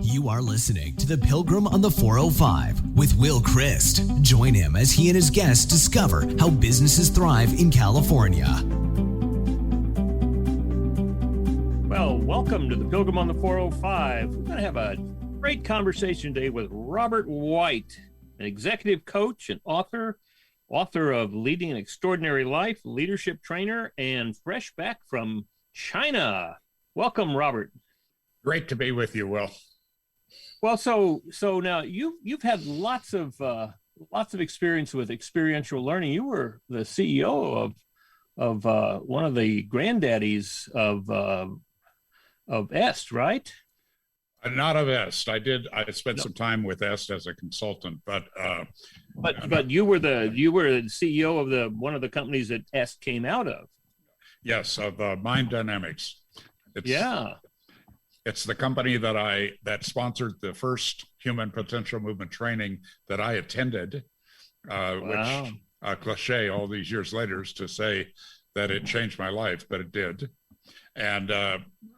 You are listening to The Pilgrim on the 405 with Will Christ. Join him as he and his guests discover how businesses thrive in California. Well, welcome to The Pilgrim on the 405. We're going to have a great conversation today with Robert Wright, an executive coach and author of Leading an Extraordinary Life, leadership trainer, and fresh back from China. Welcome, Robert. Great to be with you, Will. Well, so now you've had lots of experience with experiential learning. You were the CEO of one of the granddaddies of EST, right? Not of EST. I spent some time with EST as a consultant, but you were the CEO of one of the companies that EST came out of. Yes, of Mind Dynamics. It's the company that sponsored the first human potential movement training that I attended, Wow. Which a cliche all these years later is to say that it changed my life, but it did. And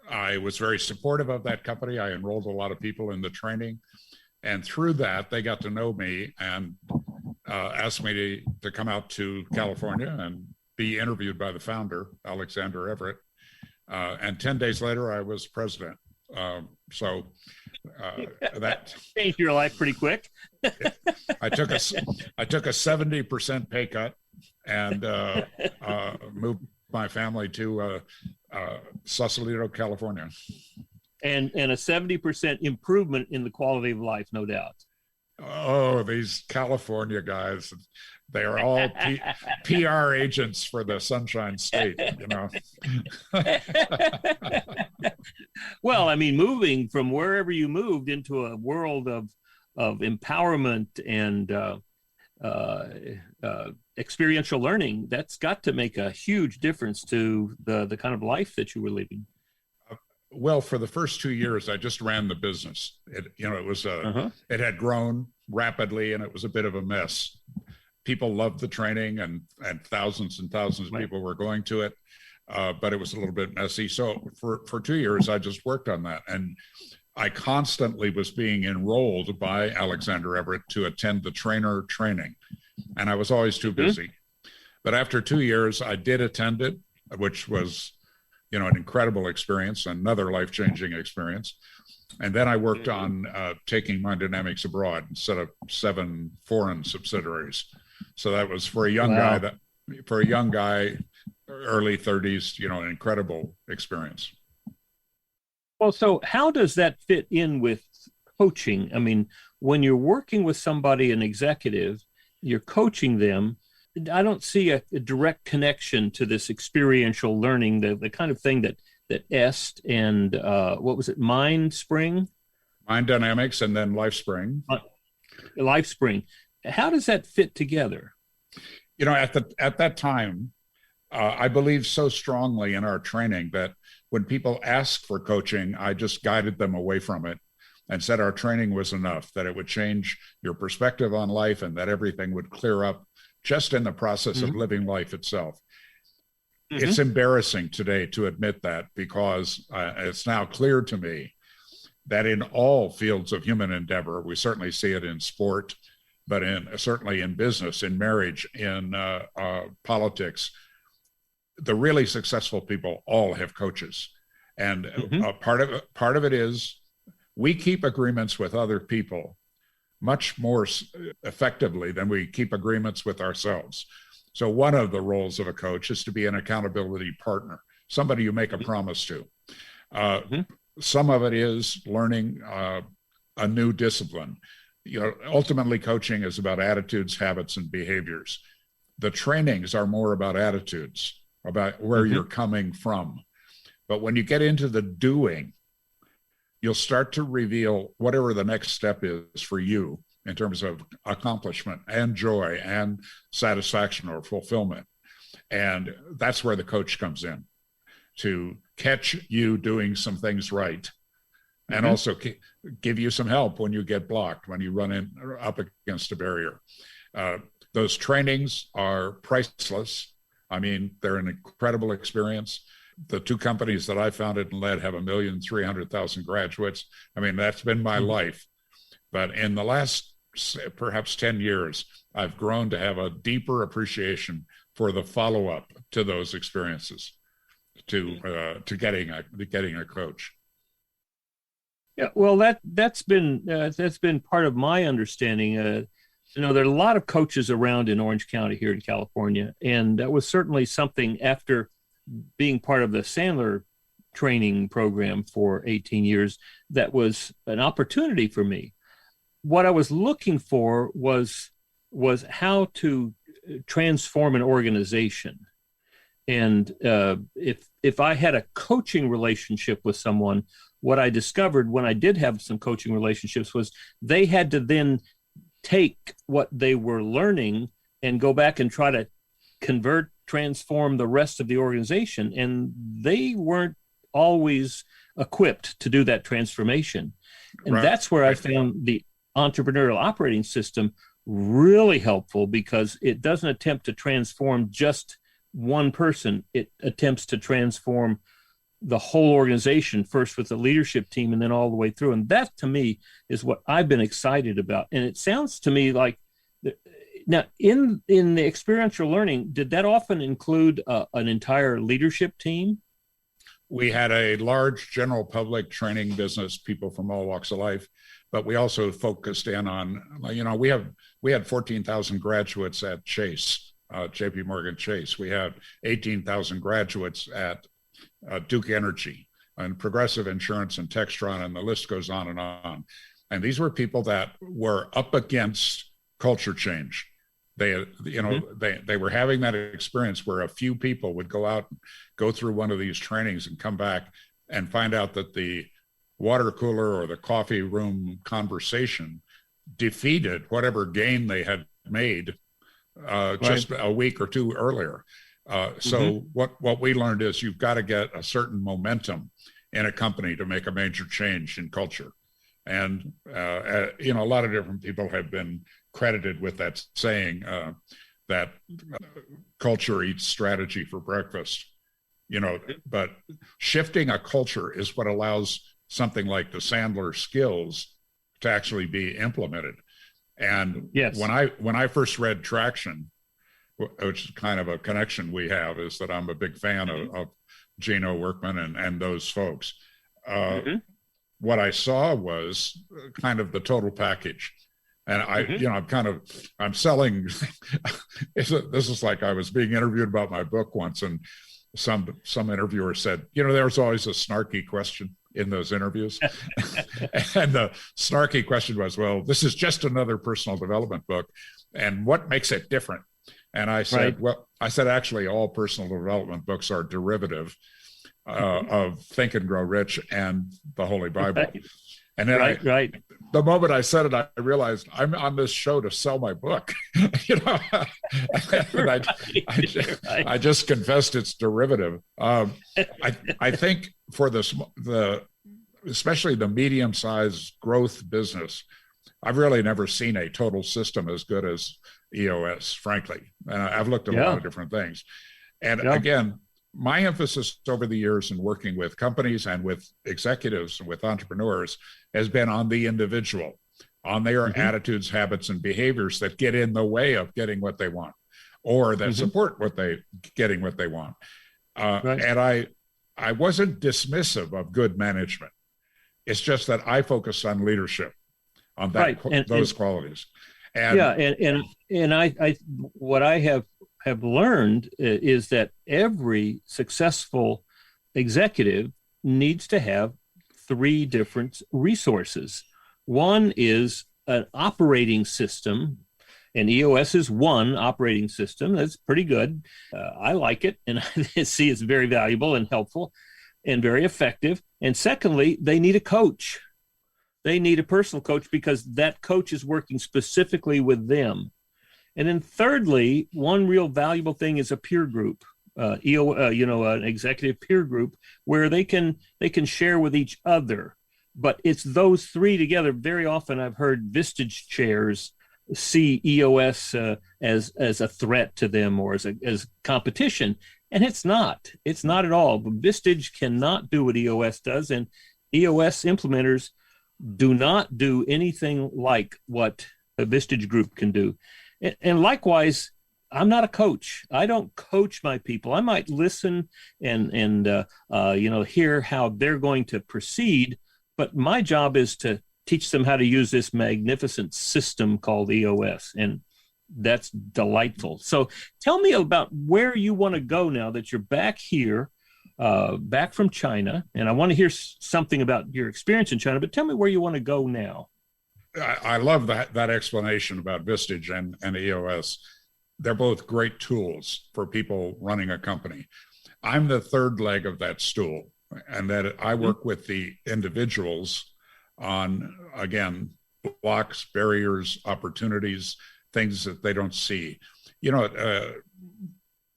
I was very supportive of that company. I enrolled a lot of people in the training. And through that, they got to know me and asked me to come out to California and be interviewed by the founder, Alexander Everett. And 10 days later, I was president. That changed your life pretty quick. I took a 70% pay cut and moved my family to Sausalito, California. And a 70% improvement in the quality of life, no doubt. Oh, these California guys, they are all PR agents for the Sunshine State, you know. Well, I mean, moving from wherever you moved into a world of empowerment and experiential learning, that's got to make a huge difference to the kind of life that you were living. Well, for the first 2 years, I just ran the business. It had grown rapidly, and it was a bit of a mess. People loved the training, and thousands and thousands of people were going to it, but it was a little bit messy. So for 2 years, I just worked on that, and I constantly was being enrolled by Alexander Everett to attend the trainer training, and I was always too busy. But after 2 years, I did attend it, which was an incredible experience, another life-changing experience. And then I worked on taking Mind Dynamics abroad instead of 7 foreign subsidiaries. So that was for a young guy, early 30s, an incredible experience. Well, so how does that fit in with coaching? I mean, when you're working with somebody, an executive, you're coaching them. I don't see a direct connection to this experiential learning, the kind of thing that EST and what was it, Mind Dynamics, and then LifeSpring. LifeSpring. How does that fit together? At that time, I believed so strongly in our training that when people asked for coaching, I just guided them away from it and said our training was enough, that it would change your perspective on life and that everything would clear up just in the process of living life itself. It's embarrassing today to admit that, because it's now clear to me that in all fields of human endeavor, we certainly see it in sport, but certainly in business, in marriage, in politics, the really successful people all have coaches. And part of it is we keep agreements with other people much more effectively than we keep agreements with ourselves. So one of the roles of a coach is to be an accountability partner, somebody you make a promise to. Some of it is learning a new discipline. Ultimately, coaching is about attitudes, habits, and behaviors. The trainings are more about attitudes, about where you're coming from. But when you get into the doing, you'll start to reveal whatever the next step is for you in terms of accomplishment and joy and satisfaction or fulfillment. And that's where the coach comes in, to catch you doing some things right, and also give you some help when you get blocked, when you run up against a barrier. Those trainings are priceless. I mean, they're an incredible experience. the two companies that I founded and led have 1,300,000 graduates. I mean, that's been my life. But in the last perhaps 10 years, I've grown to have a deeper appreciation for the follow-up to those experiences, to getting a coach. Yeah, well, that's been part of my understanding. There are a lot of coaches around in Orange County here in California, and that was certainly something after being part of the Sandler training program for 18 years. That was an opportunity for me. What I was looking for was how to transform an organization, and if I had a coaching relationship with someone, what I discovered when I did have some coaching relationships was they had to then take what they were learning and go back and try to transform the rest of the organization. And they weren't always equipped to do that transformation. And that's where I found the entrepreneurial operating system really helpful, because it doesn't attempt to transform just one person. It attempts to transform the whole organization, first with the leadership team and then all the way through. And that, to me, is what I've been excited about. And it sounds to me like, now in the experiential learning, did that often include an entire leadership team? We had a large general public training business, people from all walks of life, but we also focused in on, we had 14,000 graduates at Chase, JPMorganChase. We had 18,000 graduates at Duke Energy and Progressive Insurance and Textron, and the list goes on and on. And these were people that were up against culture change. They were having that experience where a few people would go out, go through one of these trainings and come back and find out that the water cooler or the coffee room conversation defeated whatever gain they had made just a week or two earlier. So what we learned is you've got to get a certain momentum in a company to make a major change in culture. And, a lot of different people have been credited with that saying, that culture eats strategy for breakfast, but shifting a culture is what allows something like the Sandler skills to actually be implemented. And when I first read Traction, which is kind of a connection we have, is that I'm a big fan of Gino Workman and those folks. What I saw was kind of the total package. And I'm selling, this is like I was being interviewed about my book once, and some interviewer said, there's always a snarky question in those interviews. And the snarky question was, well, this is just another personal development book, and what makes it different? And I said, actually, all personal development books are derivative of Think and Grow Rich and the Holy Bible. And then the moment I said it, I realized I'm on this show to sell my book. I just confessed it's derivative. I think for especially the medium-sized growth business, I've really never seen a total system as good as EOS, frankly. And I've looked at a lot of different things. And again, my emphasis over the years in working with companies and with executives and with entrepreneurs has been on the individual, on their attitudes, habits, and behaviors that get in the way of getting what they want, or that support getting what they want. And I wasn't dismissive of good management. It's just that I focus on leadership, on those qualities. And I what I have learned is that every successful executive needs to have three different resources. One is an operating system, and EOS is one operating system. That's pretty good. I like it, and I see it's very valuable and helpful and very effective. And secondly, they need a coach. They need a personal coach, because that coach is working specifically with them. And then thirdly, one real valuable thing is a peer group, an executive peer group where they can share with each other. But it's those three together. Very often I've heard Vistage chairs see EOS as a threat to them or as competition. And it's not at all. But Vistage cannot do what EOS does, and EOS implementers do not do anything like what a Vistage group can do. And likewise, I'm not a coach. I don't coach my people. I might listen and hear how they're going to proceed, but my job is to teach them how to use this magnificent system called EOS, and that's delightful. So tell me about where you want to go now that you're back here, back from China, and I want to hear something about your experience in China, but tell me where you want to go now. I love that explanation about Vistage and EOS. They're both great tools for people running a company. I'm the third leg of that stool, and that I work with the individuals on, again, blocks, barriers, opportunities, things that they don't see. It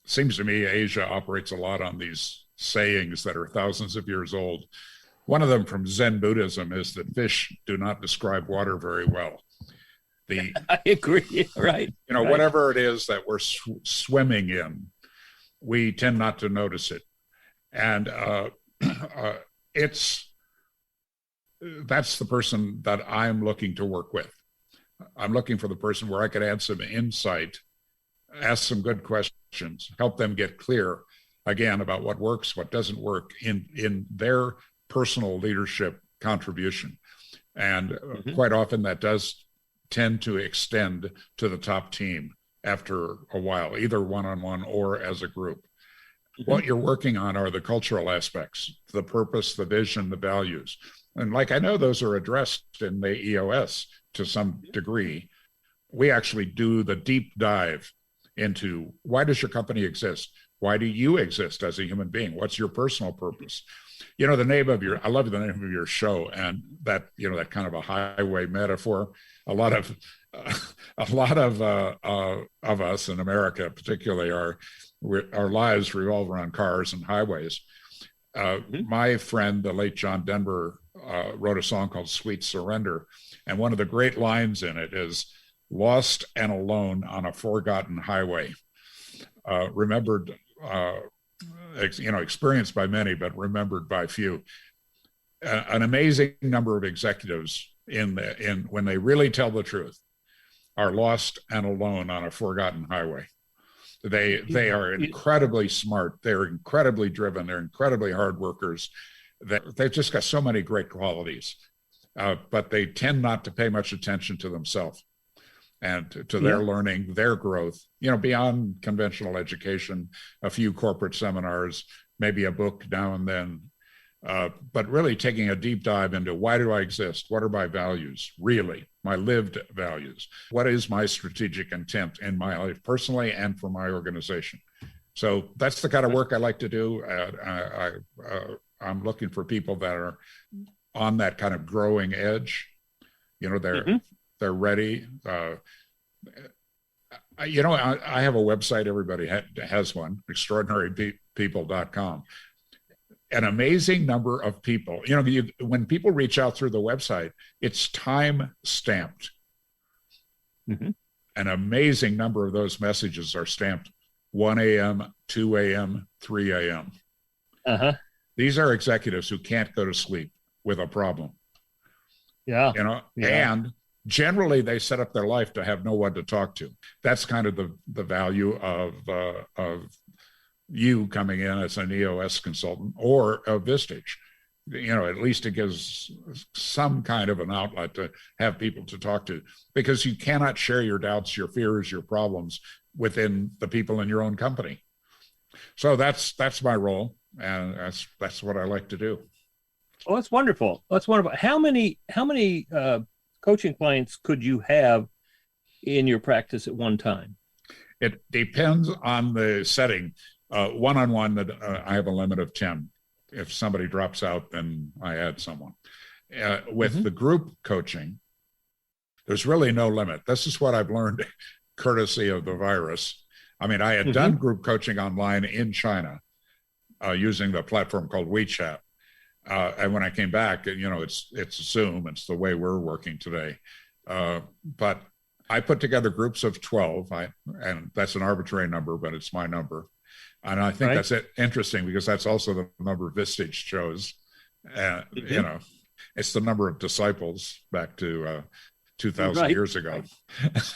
seems to me Asia operates a lot on these sayings that are thousands of years old. One of them from Zen Buddhism is that fish do not describe water very well. I agree, right. Right. Whatever it is that we're swimming in, we tend not to notice it. And that's the person that I'm looking to work with. I'm looking for the person where I could add some insight, ask some good questions, help them get clear, again, about what works, what doesn't work in their personal leadership contribution. And quite often that does tend to extend to the top team after a while, either one-on-one or as a group. What you're working on are the cultural aspects, the purpose, the vision, the values. And I know those are addressed in the EOS to some degree. We actually do the deep dive into, why does your company exist? Why do you exist as a human being? What's your personal purpose? I love the name of your show, and that, that kind of a highway metaphor. A lot of us in America, particularly, our lives revolve around cars and highways. My friend, the late John Denver, wrote a song called "Sweet Surrender," and one of the great lines in it is, "Lost and alone on a forgotten highway, remembered." Experienced by many, but remembered by few. An amazing number of executives when they really tell the truth are lost and alone on a forgotten highway. They are incredibly smart. They're incredibly driven. They're incredibly hard workers. They've just got so many great qualities, but they tend not to pay much attention to themselves and to their learning, their growth, beyond conventional education, a few corporate seminars, maybe a book now and then, but really taking a deep dive into, why do I exist? What are my values, really, my lived values? What is my strategic intent in my life personally and for my organization? So that's the kind of work I like to do. I'm looking for people that are on that kind of growing edge. They're ready. I have a website. Everybody has one, extraordinarypeople.com. An amazing number of people, when people reach out through the website, it's time stamped. An amazing number of those messages are stamped 1 a.m., 2 a.m., 3 a.m. These are executives who can't go to sleep with a problem. And generally they set up their life to have no one to talk to. That's kind of the value of you coming in as an EOS consultant or a Vistage. At least it gives some kind of an outlet to have people to talk to, because you cannot share your doubts, your fears, your problems within the people in your own company. So that's my role, and that's what I like to do. Oh, that's wonderful. That's wonderful. How many coaching clients could you have in your practice at one time? It depends on the setting. One-on-one, I have a limit of 10. If somebody drops out, then I add someone. With the group coaching, there's really no limit. This is what I've learned courtesy of the virus. I mean, I had done group coaching online in China using the platform called WeChat. And when I came back, it's Zoom. It's the way we're working today. But I put together groups of 12, and that's an arbitrary number, but it's my number. And I think Right. that's interesting because that's also the number Vistage chose. You know, it's the number of disciples back to 2,000 years ago.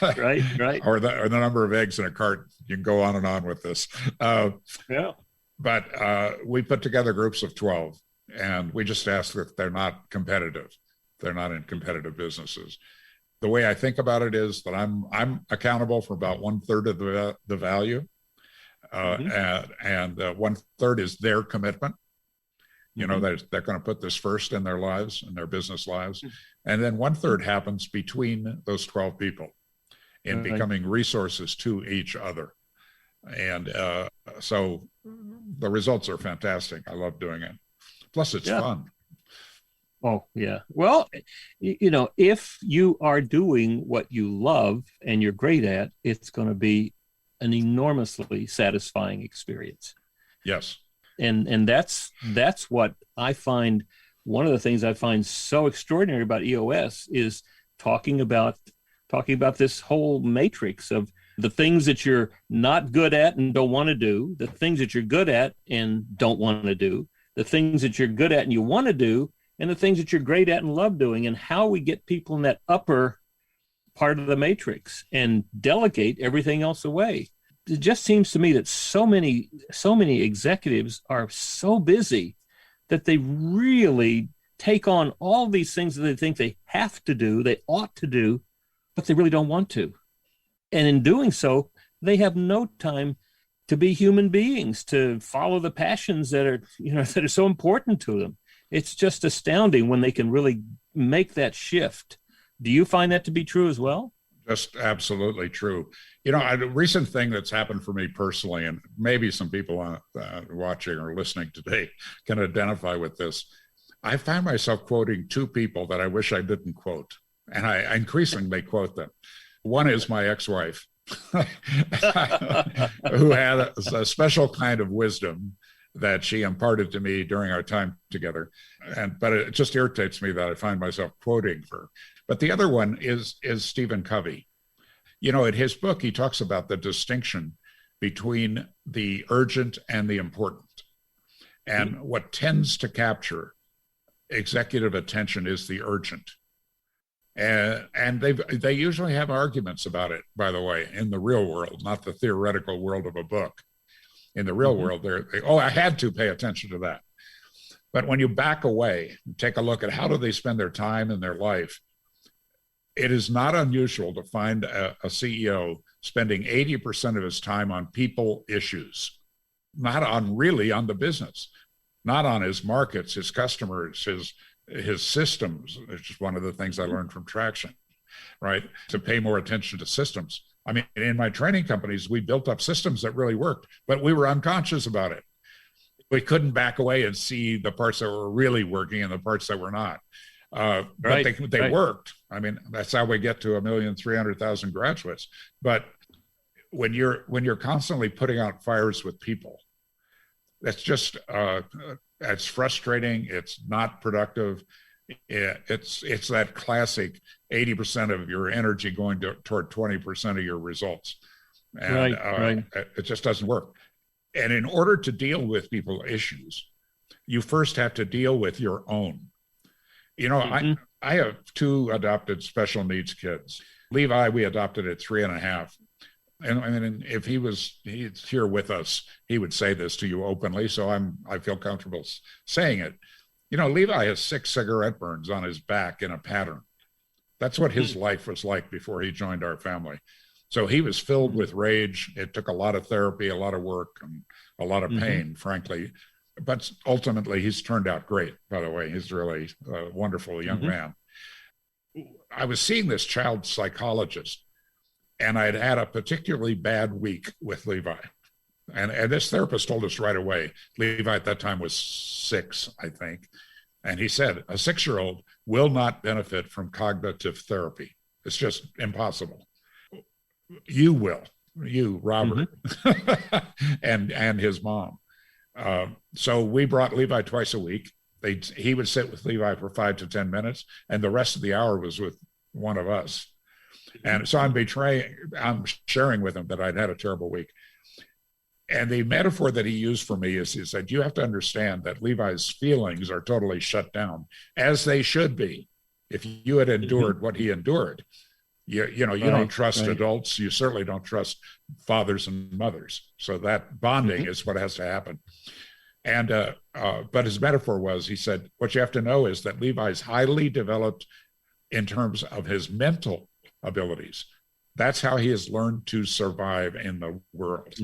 Right. or the number of eggs in a cart. You can go on and on with this. Yeah. But we put together groups of 12, and we just ask if they're not competitive. They're not in competitive businesses. The way I think about it is that I'm accountable for about 1/3 of the value, and 1/3 is their commitment. You know, they're going to put this first in their lives, in their business lives, and then 1/3 happens between those 12 people in becoming resources to each other. And so the results are fantastic. I love doing it. Plus, it's fun. Oh, yeah. Well, you know, if you are doing what you love and you're great at, it's going to be an enormously satisfying experience. Yes. And that's what I find. One of the things I find so extraordinary about EOS is talking about this whole matrix of the things that you're not good at and don't want to do, the things that you're good at and don't want to do, the things that you're good at and you want to do, and the things that you're great at and love doing, and how we get people in that upper part of the matrix and delegate everything else away. It just seems to me that so many executives are so busy that they really take on all these things that they think they have to do, they ought to do, but they really don't want to. And in doing so, they have no time to be human beings, to follow the passions that are so important to them. It's just astounding when they can really make that shift. Do you find that to be true as well? Just absolutely true. You know, a recent thing that's happened for me personally, and maybe some people watching or listening today can identify with this. I find myself quoting two people that I wish I didn't quote, and I increasingly quote them. One is my ex-wife, who had a special kind of wisdom that she imparted to me during our time together. But it just irritates me that I find myself quoting her. But the other one is Stephen Covey. You know, in his book, he talks about the distinction between the urgent and the important. And what tends to capture executive attention is the urgent. And they usually have arguments about it, by the way, in the real world, not the theoretical world of a book. In the real world, I had to pay attention to that. But when you back away and take a look at how do they spend their time and their life, it is not unusual to find a CEO spending 80% of his time on people issues, not on the business, not on his markets, his customers, his systems, which is one of the things I learned from Traction, right? To pay more attention to systems. I mean, in my training companies, we built up systems that really worked, but we were unconscious about it. We couldn't back away and see the parts that were really working and the parts that were not. But they worked. I mean, that's how we get to 1,300,000 graduates. But when you're constantly putting out fires with people, that's just it's frustrating. It's not productive. It's that classic 80% of your energy going toward 20% of your results. And it just doesn't work. And in order to deal with people's issues, you first have to deal with your own. You know, I have two adopted special needs kids. Levi, we adopted at 3.5. And if he's here with us, he would say this to you openly. So I feel comfortable saying it. You know, Levi has 6 cigarette burns on his back in a pattern. That's what his life was like before he joined our family. So he was filled with rage. It took a lot of therapy, a lot of work, and a lot of pain, frankly. But ultimately, he's turned out great, by the way. He's really a wonderful young man. I was seeing this child psychologist, and I'd had a particularly bad week with Levi. And this therapist told us right away, Levi at that time was 6, I think. And he said, a 6-year-old will not benefit from cognitive therapy. It's just impossible. You will, Robert, and his mom. So we brought Levi twice a week. He would sit with Levi for 5 to 10 minutes, and the rest of the hour was with one of us. And so I'm sharing with him that I'd had a terrible week. And the metaphor that he used for me is, he said, you have to understand that Levi's feelings are totally shut down, as they should be. If you had endured what he endured, you don't trust adults. You certainly don't trust fathers and mothers. So that bonding is what has to happen. And but his metaphor was, he said, what you have to know is that Levi's highly developed in terms of his mental abilities. That's how he has learned to survive in the world.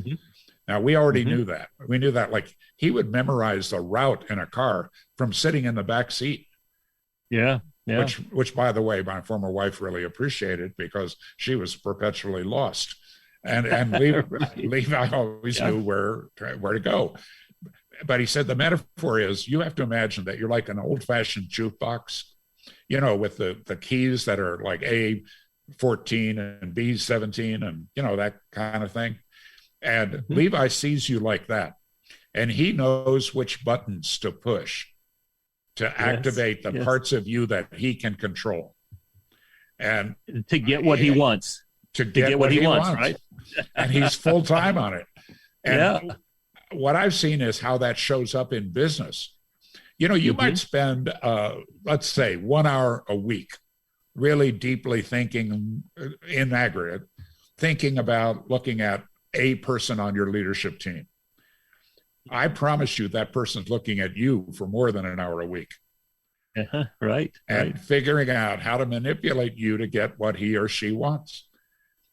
Now, we already knew that. We knew that, like, he would memorize the route in a car from sitting in the back seat. Yeah. Which, by the way, my former wife really appreciated, because she was perpetually lost. And Levi always knew where to go. But he said the metaphor is, you have to imagine that you're like an old-fashioned jukebox, with the keys that are like A14 and B17 and, that kind of thing. And Levi sees you like that. And he knows which buttons to push to activate the parts of you that he can control. And to get what he wants. To get what he wants, right? And he's full-time on it. And what I've seen is how that shows up in business. You might spend, let's say, 1 hour a week really deeply thinking in aggregate, thinking about looking at a person on your leadership team. I promise you that person's looking at you for more than an hour a week. And figuring out how to manipulate you to get what he or she wants.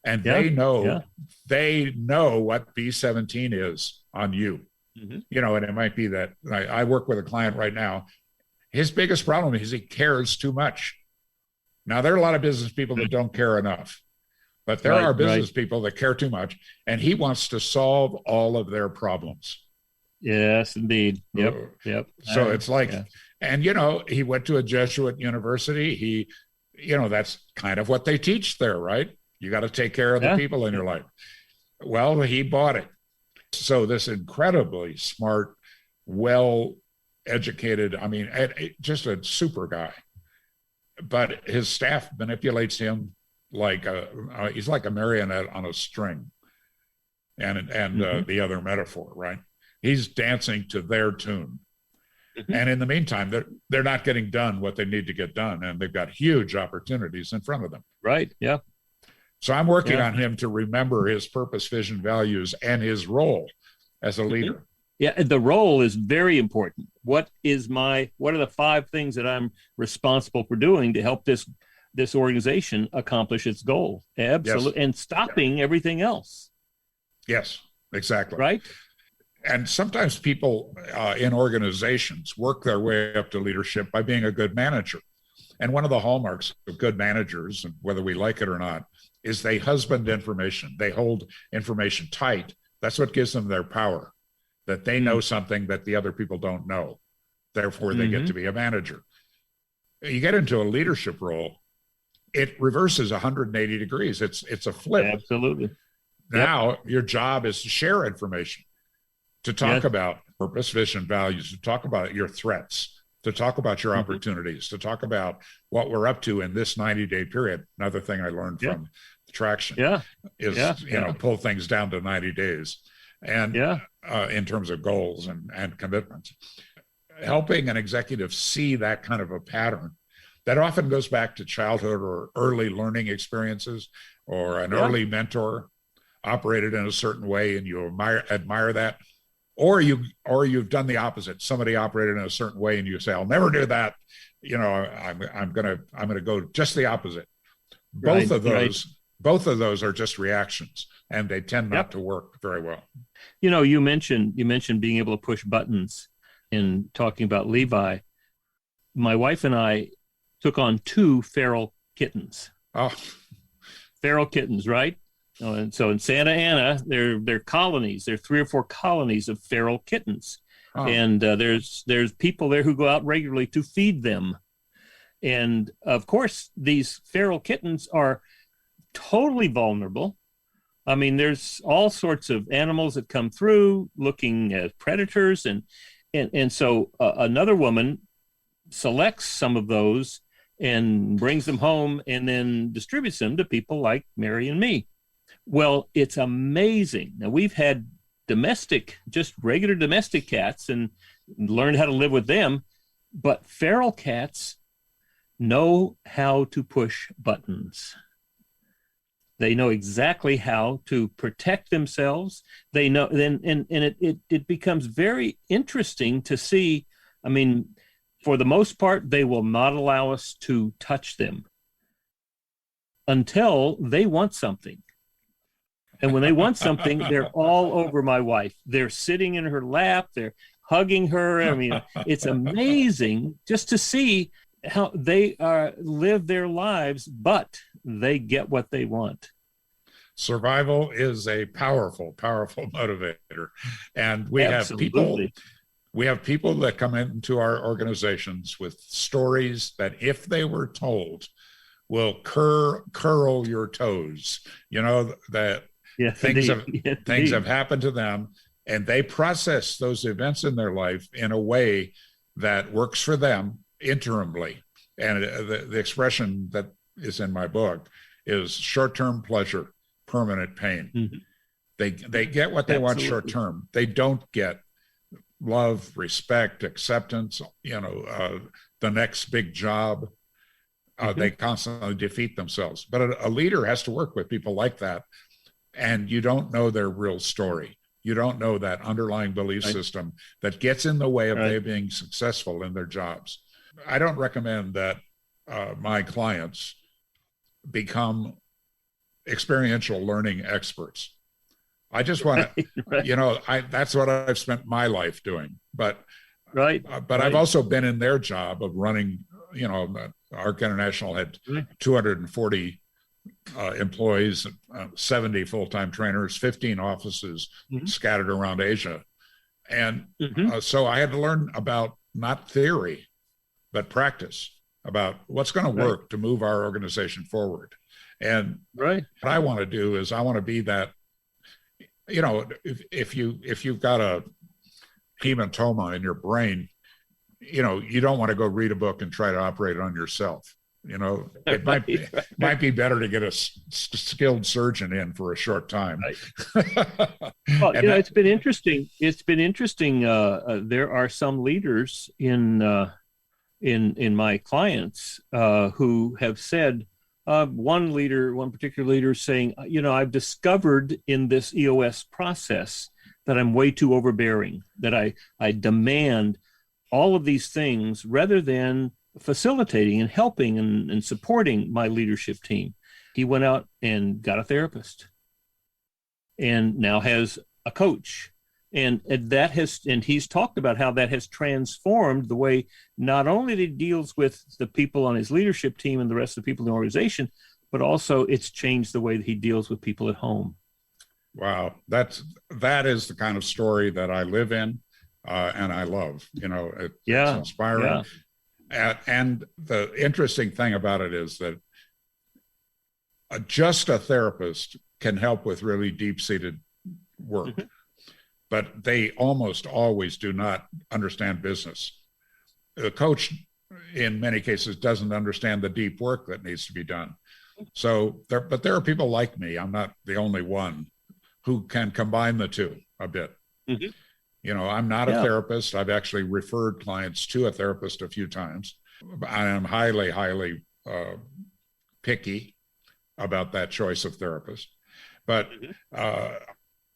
And they know what B17 is on you. And it might be that I work with a client right now. His biggest problem is he cares too much. Now, there are a lot of business people that don't care enough, but there are business people that care too much, and he wants to solve all of their problems. Yes, indeed. Yep. So it's like, and he went to a Jesuit university. He, that's kind of what they teach there, right? You got to take care of the people in your life. Well, he bought it. So this incredibly smart, well-educated, just a super guy. But his staff manipulates him like he's like a marionette on a string. And the other metaphor, right? He's dancing to their tune. And in the meantime, they're not getting done what they need to get done. And they've got huge opportunities in front of them. Right. Yeah. So I'm working on him to remember his purpose, vision, values, and his role as a leader. Yeah, the role is very important. What are the 5 things that I'm responsible for doing to help this organization accomplish its goal? Absolutely. Yes. And stopping everything else. Yes, exactly. Right. And sometimes people in organizations work their way up to leadership by being a good manager. And one of the hallmarks of good managers, and whether we like it or not, is they husband information. They hold information tight. That's what gives them their power, that they know something that the other people don't know. Therefore, they get to be a manager. You get into a leadership role, it reverses 180 degrees. It's a flip. Absolutely. Now your job is to share information, to talk about purpose, vision, values, to talk about your threats, to talk about your opportunities, to talk about what we're up to in this 90-day period. Another thing I learned from Traction is, pull things down to 90 days. And in terms of goals and commitments, helping an executive see that kind of a pattern that often goes back to childhood or early learning experiences, or an early mentor operated in a certain way and you admire that, or you've done the opposite. Somebody operated in a certain way and you say, I'll never do that. I'm gonna go just the opposite. Both of those are just reactions, and they tend not to work very well. You mentioned being able to push buttons in talking about Levi. My wife and I took on 2 feral kittens. Oh, feral kittens, right? And so in Santa Ana, they're colonies. There are 3 or 4 colonies of feral kittens. Oh. And there's people there who go out regularly to feed them. And of course, these feral kittens are totally vulnerable. I mean, there's all sorts of animals that come through looking at predators. And so another woman selects some of those and brings them home and then distributes them to people like Mary and me. Well, it's amazing. Now, we've had domestic, just regular domestic cats and learned how to live with them. But feral cats know how to push buttons. They know exactly how to protect themselves. They know then, and it becomes very interesting to see. I mean, for the most part, they will not allow us to touch them until they want something. And when they want something, they're all over my wife. They're sitting in her lap. They're hugging her. I mean, it's amazing just to see how they live their lives, but they get what they want. Survival is a powerful, powerful motivator. And we Absolutely. have people that come into our organizations with stories that, if they were told, will curl your toes. You know, that things have happened to them, and they process those events in their life in a way that works for them interimly. And the expression that is in my book is short-term pleasure, permanent pain. Mm-hmm. They get what they want short-term. They don't get love, respect, acceptance, the next big job. They constantly defeat themselves. But a leader has to work with people like that. And you don't know their real story. You don't know that underlying belief system that gets in the way of they being successful in their jobs. I don't recommend that my clients become experiential learning experts. I just want to, that's what I've spent my life doing. But I've also been in their job of running, ARC International had 240 employees, 70 full-time trainers, 15 offices scattered around Asia. And so I had to learn about not theory, but practice, about what's going to work to move our organization forward. And what I want to do is I want to be that, if you've got a hematoma in your brain, you don't want to go read a book and try to operate it on yourself. It might be better to get a skilled surgeon in for a short time. Well, it's been interesting. There are some leaders in my clients who have said, one particular leader saying, I've discovered in this EOS process that I'm way too overbearing, that I demand all of these things rather than facilitating and helping and supporting my leadership team. He went out and got a therapist and now has a coach. And he's talked about how that has transformed the way not only he deals with the people on his leadership team and the rest of the people in the organization, but also it's changed the way that he deals with people at home. Wow. That is the kind of story that I live in and I love. It's inspiring. Yeah. And the interesting thing about it is that just a therapist can help with really deep-seated work. But they almost always do not understand business. The coach, in many cases, doesn't understand the deep work that needs to be done. So, there are people like me, I'm not the only one, who can combine the two a bit. I'm not a therapist. I've actually referred clients to a therapist a few times. I am highly, highly picky about that choice of therapist. But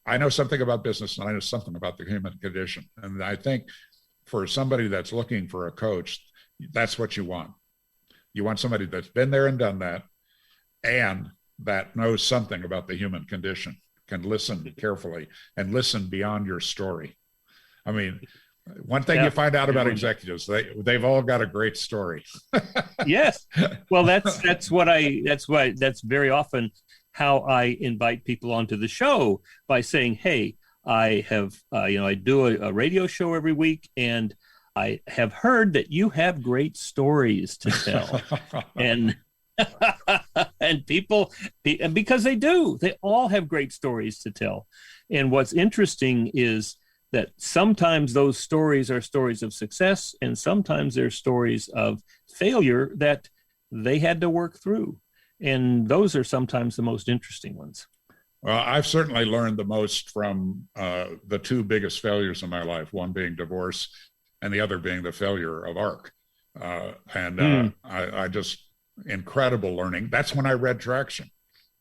I know something about business and I know something about the human condition. And I think for somebody that's looking for a coach, that's what you want. You want somebody that's been there and done that and that knows something about the human condition, can listen carefully and listen beyond your story. I mean, one thing you find out about executives, they've all got a great story. Yes. Well, that's very often how I invite people onto the show, by saying, hey, I have, I do a radio show every week, and I have heard that you have great stories to tell. and people, because they all have great stories to tell. And what's interesting is that sometimes those stories are stories of success, and sometimes they're stories of failure that they had to work through. And those are sometimes the most interesting ones. Well, I've certainly learned the most from the two biggest failures in my life, one being divorce and the other being the failure of ARC. I just, incredible learning. That's when I read Traction,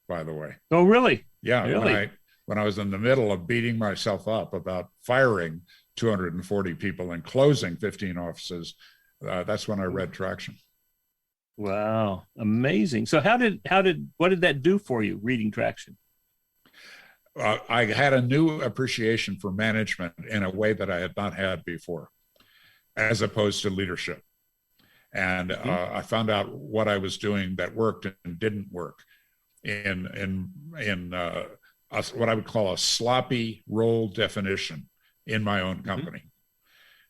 by the way. Oh, really? Yeah. Really? When I was in the middle of beating myself up about firing 240 people and closing 15 offices, that's when I read Traction. Wow. Amazing. So what did that do for you, reading Traction? I had a new appreciation for management in a way that I had not had before, as opposed to leadership. And I found out what I was doing that worked and didn't work in what I would call a sloppy role definition in my own company.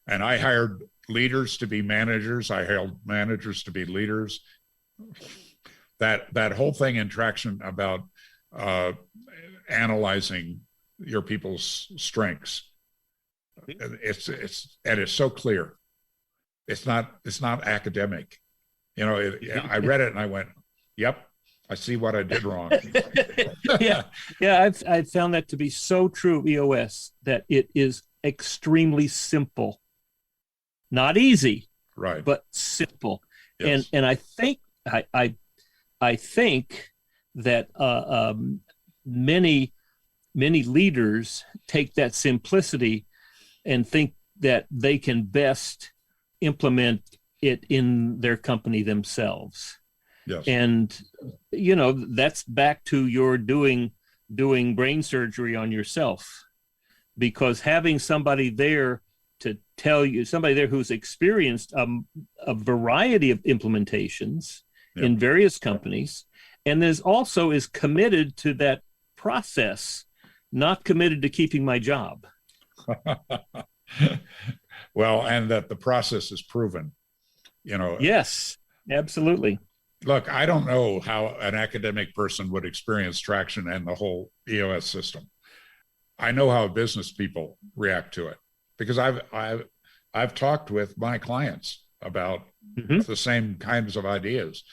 And I hired leaders to be managers. I hired managers to be leaders. That whole thing in Traction about analyzing your people's strengths, it's so clear. It's not academic. You know, I read it and I went, yep, I see what I did wrong. Yeah. I've found that to be so true of EOS, that it is extremely simple, not easy, right, but simple. Yes. And I think I think that many leaders take that simplicity and think that they can best implement it in their company themselves. Yes. And that's back to your doing brain surgery on yourself, because having somebody there to tell you, somebody there who's experienced a variety of implementations in various companies, and is committed to that process, not committed to keeping my job. Well, and that the process is proven, Yes, absolutely. Look, I don't know how an academic person would experience Traction and the whole EOS system. I know how business people react to it, because I've talked with my clients about the same kinds of ideas,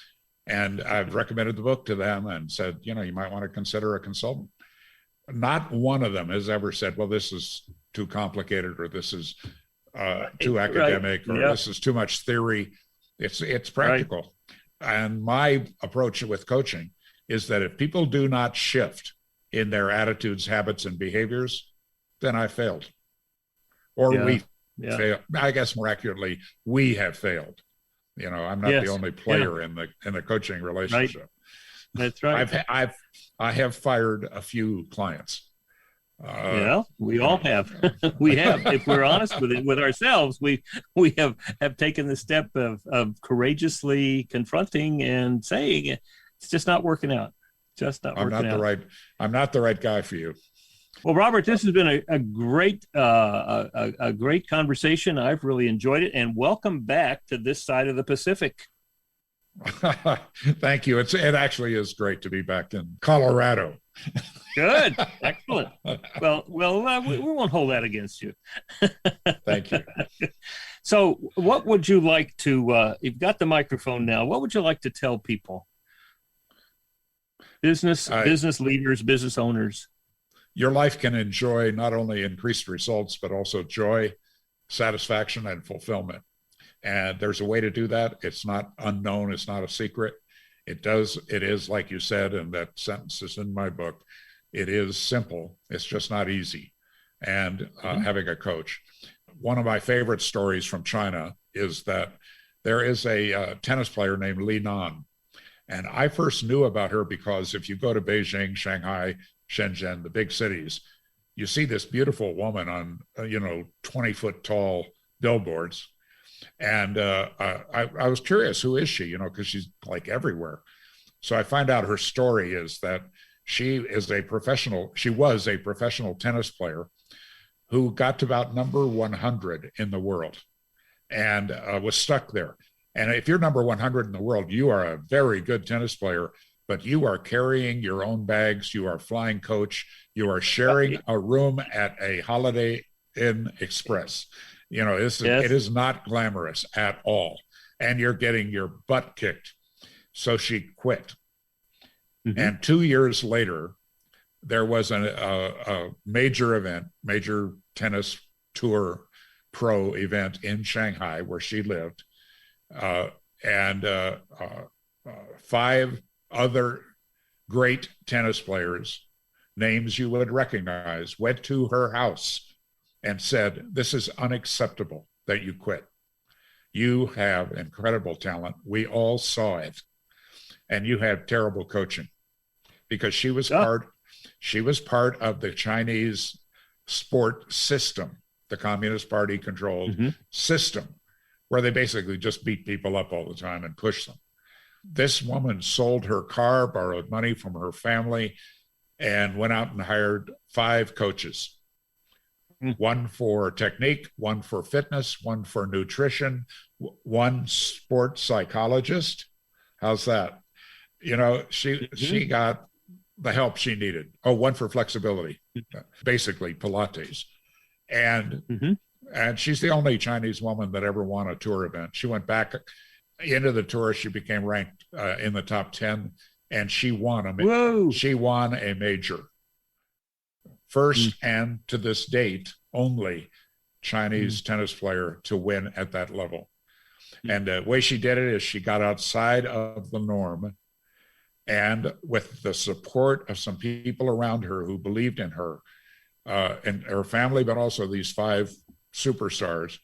and I've recommended the book to them and said, you might want to consider a consultant. Not one of them has ever said, well, this is too complicated, or this is too academic, or this is too much theory. It's practical. Right. And my approach with coaching is that if people do not shift in their attitudes, habits, and behaviors, then I failed. Or we failed. I guess more accurately, we have failed. I'm not the only player in the coaching relationship. Right. That's right. I have fired a few clients. We all have. We have. If we're honest with ourselves, we have taken the step of courageously confronting and saying it's just not working out. I'm not the right guy for you. Well, Robert, this has been a great conversation. I've really enjoyed it, and welcome back to this side of the Pacific. Thank you. It actually is great to be back in Colorado. Good. Excellent. Well, we won't hold that against you. Thank you. So what would you like to, you've got the microphone now, what would you like to tell people? Business leaders, business owners. Your life can enjoy not only increased results, but also joy, satisfaction, and fulfillment. And there's a way to do that. It's not unknown. It's not a secret. It is, like you said, and that sentence is in my book, it is simple. It's just not easy. And having a coach. One of my favorite stories from China is that there is a tennis player named Li Nan. And I first knew about her because if you go to Beijing, Shanghai, Shenzhen, the big cities, you see this beautiful woman on, 20-foot tall billboards. And I was curious, who is she? Because she's like everywhere. So I find out her story is that she was a professional tennis player who got to about number 100 in the world and was stuck there. And if you're number 100 in the world, you are a very good tennis player, but you are carrying your own bags. You are flying coach. You are sharing a room at a Holiday Inn Express. It is not glamorous at all. And you're getting your butt kicked. So she quit. And 2 years later, there was a major event, major tennis tour pro event in Shanghai where she lived. And 5 other great tennis players, names you would recognize, went to her house and said, "This is unacceptable that you quit. You have incredible talent. We all saw it. And you had terrible coaching." Because she was part of the Chinese sport system, the Communist Party controlled system, where they basically just beat people up all the time and push them. This woman sold her car, borrowed money from her family, and went out and hired 5 coaches. One for technique, one for fitness, one for nutrition, one sports psychologist. How's that? You know, she got the help she needed. Oh, one for flexibility, basically Pilates. And she's the only Chinese woman that ever won a tour event. She went back into the tour. She became ranked in the top 10, and she won a major. First and to this date, only Chinese tennis player to win at that level. And the way she did it is she got outside of the norm, and with the support of some people around her who believed in her and her family, but also these 5 superstars,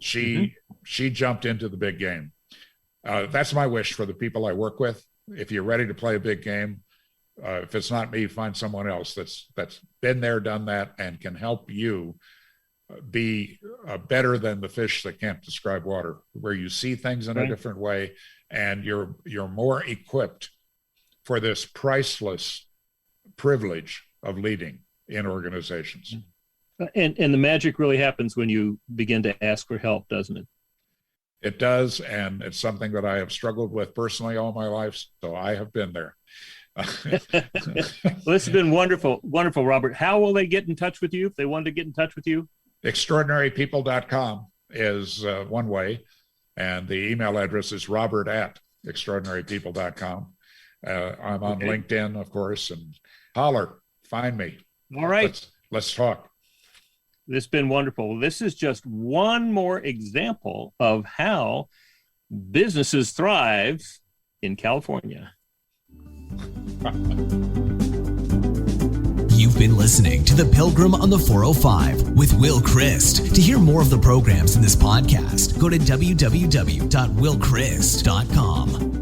she jumped into the big game. That's my wish for the people I work with. If you're ready to play a big game, if it's not me, find someone else that's been there, done that, and can help you be better than the fish that can't describe water, where you see things in a different way, and you're more equipped for this priceless privilege of leading in organizations. And the magic really happens when you begin to ask for help, doesn't it? It does, and it's something that I have struggled with personally all my life, so I have been there. Well, this has been wonderful, Robert. How will they get in touch with you if they wanted to get in touch with you? Extraordinarypeople.com is one way, and the email address is robert@extraordinarypeople.com. I'm on LinkedIn, of course, and holler, find me. All right. Let's talk. This has been wonderful. This is just one more example of how businesses thrive in California. You've been listening to The Pilgrim on the 405 with Will Christ. To hear more of the programs in this podcast, go to www.willchrist.com.